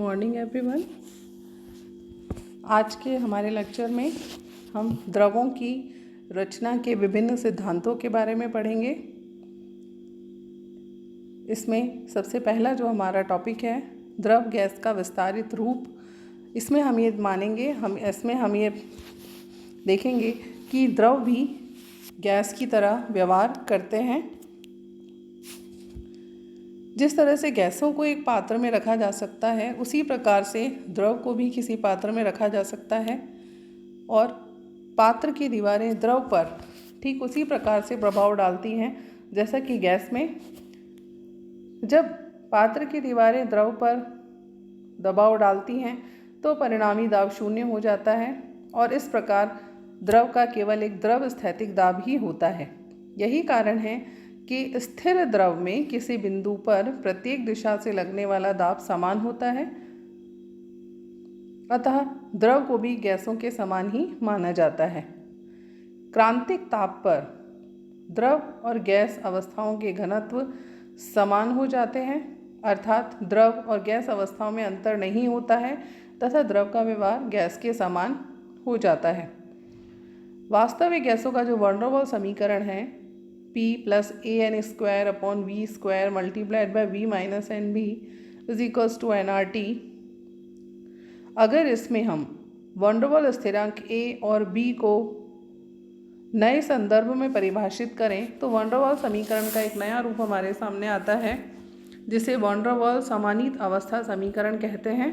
Morning everyone. आज के हमारे लेक्चर में हम द्रवों की रचना के विभिन्न सिद्धांतों के बारे में पढ़ेंगे। इसमें सबसे पहला जो हमारा टॉपिक है द्रव गैस का विस्तारित रूप। इसमें हम ये देखेंगे कि द्रव भी गैस की तरह व्यवहार करते हैं। जिस तरह से गैसों को एक पात्र में रखा जा सकता है, उसी प्रकार से द्रव को भी किसी पात्र में रखा जा सकता है और पात्र की दीवारें द्रव पर ठीक उसी प्रकार से प्रभाव डालती हैं जैसा कि गैस में। जब पात्र की दीवारें द्रव पर दबाव डालती हैं तो परिणामी दाब शून्य हो जाता है और इस प्रकार द्रव का केवल एक द्रव स्थैतिक दाब ही होता है। यही कारण है कि स्थिर द्रव में किसी बिंदु पर प्रत्येक दिशा से लगने वाला दाब समान होता है, अतः द्रव को भी गैसों के समान ही माना जाता है। क्रांतिक ताप पर द्रव और गैस अवस्थाओं के घनत्व समान हो जाते हैं, अर्थात द्रव और गैस अवस्थाओं में अंतर नहीं होता है तथा द्रव का व्यवहार गैस के समान हो जाता है। वास्तविक गैसों का जो वैन डर वाल्स समीकरण है P + AN²/V² × V - NB = nRT। अगर इसमें हम वैन डर वाल्स स्थिरांक A और B को नए संदर्भ में परिभाषित करें तो वैन डर वाल्स समीकरण का एक नया रूप हमारे सामने आता है, जिसे वैन डर वाल्स समानीत अवस्था समीकरण कहते हैं।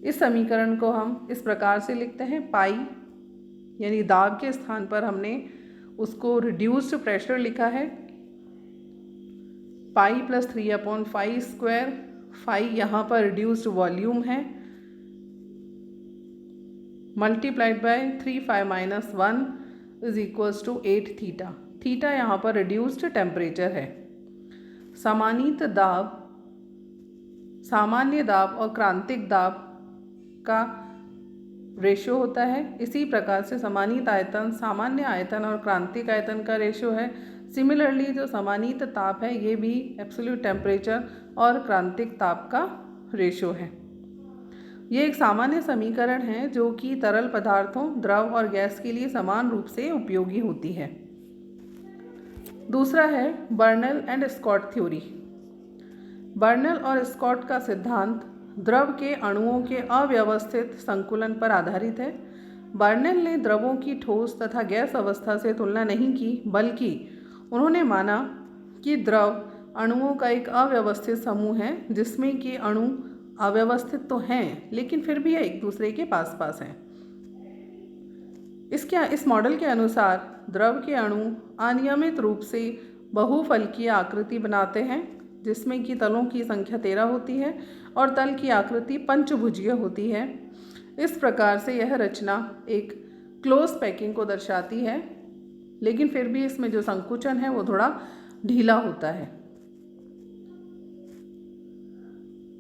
इस समीकरण को हम इस प्रकार से लिखते हैं। पाई यानी दाब के स्थान पर हमने उसको रिड्यूस्ड प्रेशर लिखा है। पाई + 3/π²। फाई यहाँ पर रिड्यूस्ड वॉल्यूम है, × 3φ - 1 = 8 थीटा। थीटा यहाँ पर रिड्यूस्ड टेम्परेचर है। समानीत दाब, सामान्य दाब और क्रांतिक दाब का रेशो होता है। इसी प्रकार से समानीत आयतन सामान्य आयतन और क्रांतिक आयतन का रेशो है। सिमिलरली जो समानीत ताप है ये भी एब्सोल्यूट टेम्परेचर और क्रांतिक ताप का रेशो है। ये एक सामान्य समीकरण है जो कि तरल पदार्थों, द्रव और गैस के लिए समान रूप से उपयोगी होती है। दूसरा है Bernal and Scott theory. Bernal और स्कॉट का सिद्धांत द्रव के अणुओं के अव्यवस्थित संकुलन पर आधारित है। बर्नौल ने द्रवों की ठोस तथा गैस अवस्था से तुलना नहीं की, बल्कि उन्होंने माना कि द्रव अणुओं का एक अव्यवस्थित समूह है जिसमें कि अणु अव्यवस्थित तो हैं लेकिन फिर भी एक दूसरे के पास पास हैं। इस मॉडल के अनुसार द्रव के अणु अनियमित रूप से बहुफलकीय आकृति बनाते हैं, जिसमें कि तलों की संख्या 13 होती है और तल की आकृति पंचभुजीय होती है। इस प्रकार से यह रचना एक क्लोज पैकिंग को दर्शाती है, लेकिन फिर भी इसमें जो संकुचन है वो थोड़ा ढीला होता है।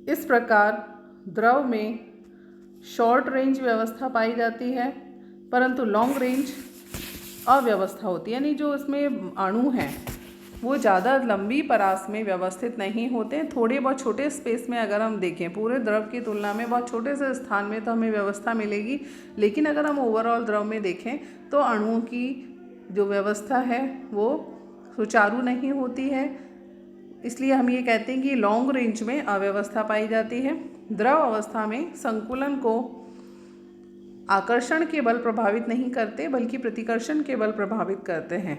इस प्रकार द्रव में शॉर्ट रेंज व्यवस्था पाई जाती है, परंतु लॉन्ग रेंज अव्यवस्था होती है, यानी जो इसमें अणु हैं वो ज़्यादा लंबी परास में व्यवस्थित नहीं होते हैं। थोड़े बहुत छोटे स्पेस में अगर हम देखें, पूरे द्रव की तुलना में बहुत छोटे से स्थान में तो हमें व्यवस्था मिलेगी, लेकिन अगर हम ओवरऑल द्रव में देखें तो अणुओं की जो व्यवस्था है वो सुचारू नहीं होती है। इसलिए हम ये कहते हैं कि लॉन्ग रेंज में अव्यवस्था पाई जाती है। द्रव अवस्था में संकुलन को आकर्षण के बल प्रभावित नहीं करते बल्कि प्रतिकर्षण के बल प्रभावित करते हैं।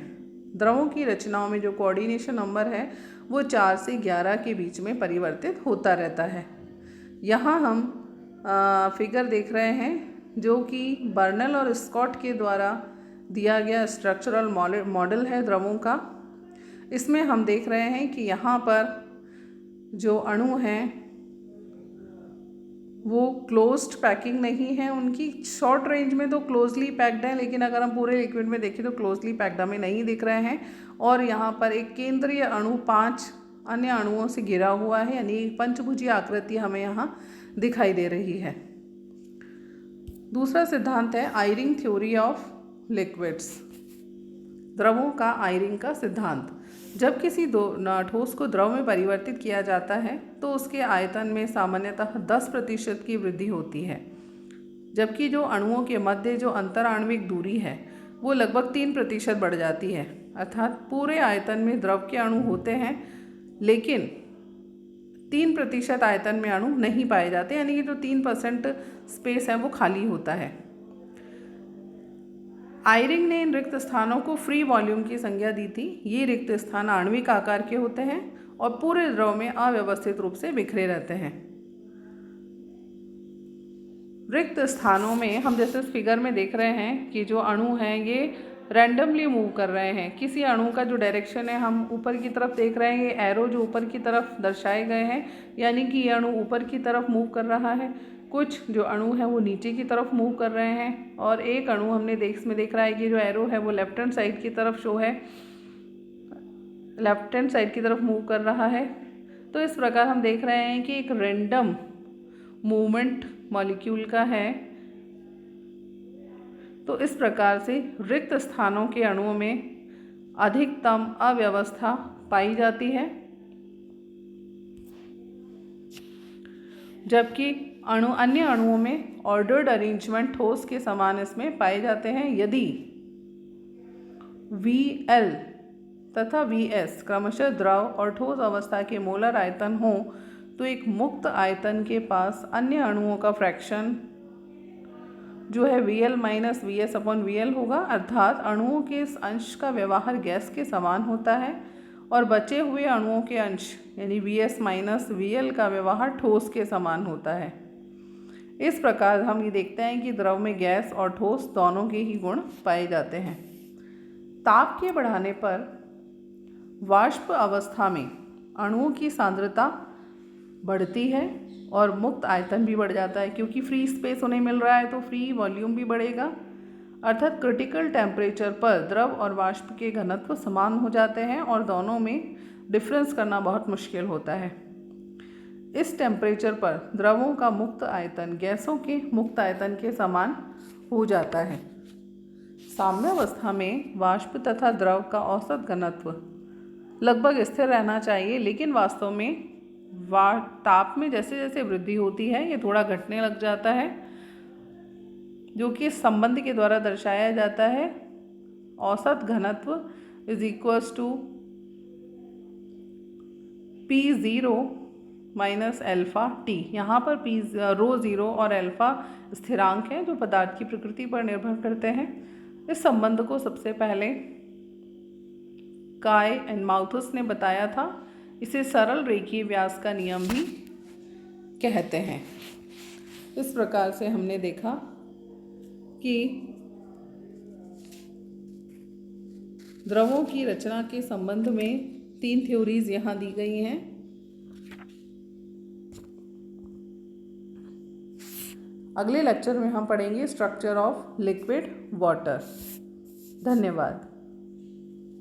द्रवों की रचनाओं में जो कोऑर्डिनेशन नंबर है वो 4 से 11 के बीच में परिवर्तित होता रहता है। यहाँ हम फिगर देख रहे हैं जो कि बर्नौल और स्कॉट के द्वारा दिया गया स्ट्रक्चरल मॉडल है द्रवों का। इसमें हम देख रहे हैं कि यहाँ पर जो अणु हैं वो क्लोज्ड पैकिंग नहीं है, उनकी शॉर्ट रेंज में तो क्लोजली पैक्ड है, लेकिन अगर हम पूरे लिक्विड में देखें तो क्लोजली पैक्ड हमें नहीं दिख रहे हैं। और यहाँ पर एक केंद्रीय अणु 5 अन्य अणुओं से घिरा हुआ है, यानी एक पंचभुजीय आकृति हमें यहाँ दिखाई दे रही है। दूसरा सिद्धांत है आयरिंग थ्योरी ऑफ लिक्विड्स, द्रवों का आयरिंग का सिद्धांत। जब किसी ठोस को द्रव में परिवर्तित किया जाता है तो उसके आयतन में सामान्यतः 10% की वृद्धि होती है, जबकि जो अणुओं के मध्य जो अंतराण्विक दूरी है वो लगभग 3% बढ़ जाती है। अर्थात पूरे आयतन में द्रव के अणु होते हैं, लेकिन 3% आयतन में अणु नहीं पाए जाते, यानी कि जो 3% स्पेस है वो खाली होता है। आयरिंग ने इन रिक्त स्थानों को फ्री वॉल्यूम की संज्ञा दी थी। ये रिक्त स्थान आणविक आकार के होते हैं और पूरे द्रव में अव्यवस्थित रूप से बिखरे रहते हैं। रिक्त स्थानों में हम जैसे इस फिगर में देख रहे हैं कि जो अणु हैं ये रैंडमली मूव कर रहे हैं। किसी अणु का जो डायरेक्शन है हम ऊपर की तरफ देख रहे हैं, ये एरो जो ऊपर की तरफ दर्शाए गए हैं, यानी कि ये अणु ऊपर की तरफ मूव कर रहा है। कुछ जो अणु हैं वो नीचे की तरफ मूव कर रहे हैं और एक अणु हमने इसमें देख रहा है कि जो एरो है वो लेफ्ट हैंड साइड की तरफ शो है, लेफ्ट हैंड साइड की तरफ मूव कर रहा है। तो इस प्रकार हम देख रहे हैं कि एक रैंडम मूवमेंट मॉलिक्यूल का है। तो इस प्रकार से रिक्त स्थानों के अणुओं में अधिकतम अव्यवस्था पाई जाती है, जबकि अन्य अणुओं में ऑर्डर्ड अरेंजमेंट ठोस के समान इसमें पाए जाते हैं। यदि Vl तथा Vs क्रमशः द्रव और ठोस अवस्था के मोलर आयतन हो तो एक मुक्त आयतन के पास अन्य अणुओं का फ्रैक्शन जो है Vl माइनस Vs/Vl होगा। अर्थात अणुओं के इस अंश का व्यवहार गैस के समान होता है और बचे हुए अणुओं के अंश यानी Vs माइनस Vl का व्यवहार ठोस के समान होता है। इस प्रकार हम ये देखते हैं कि द्रव में गैस और ठोस दोनों के ही गुण पाए जाते हैं। ताप के बढ़ाने पर वाष्प अवस्था में अणुओं की सांद्रता बढ़ती है और मुक्त आयतन भी बढ़ जाता है, क्योंकि फ्री स्पेस उन्हें मिल रहा है तो फ्री वॉल्यूम भी बढ़ेगा। अर्थात क्रिटिकल टेम्परेचर पर द्रव और वाष्प के घनत्व समान हो जाते हैं और दोनों में डिफरेंस करना बहुत मुश्किल होता है। इस टेम्परेचर पर द्रवों का मुक्त आयतन गैसों के मुक्त आयतन के समान हो जाता है। साम्यावस्था में वाष्प तथा द्रव का औसत घनत्व लगभग स्थिर रहना चाहिए, लेकिन वास्तव में ताप में जैसे जैसे वृद्धि होती है ये थोड़ा घटने लग जाता है, जो कि इस संबंध के द्वारा दर्शाया जाता है। औसत घनत्व is equals to P0 minus alpha T. यहाँ पर ρ0 और अल्फ़ा स्थिरांक हैं जो पदार्थ की प्रकृति पर निर्भर करते हैं। इस संबंध को सबसे पहले काय एंड माउथस ने बताया था। इसे सरल रेखीय व्यास का नियम भी कहते हैं। इस प्रकार से हमने देखा कि द्रवों की रचना के संबंध में 3 थ्योरीज यहाँ दी गई हैं। अगले लेक्चर में हम पढ़ेंगे स्ट्रक्चर ऑफ लिक्विड वाटर। धन्यवाद।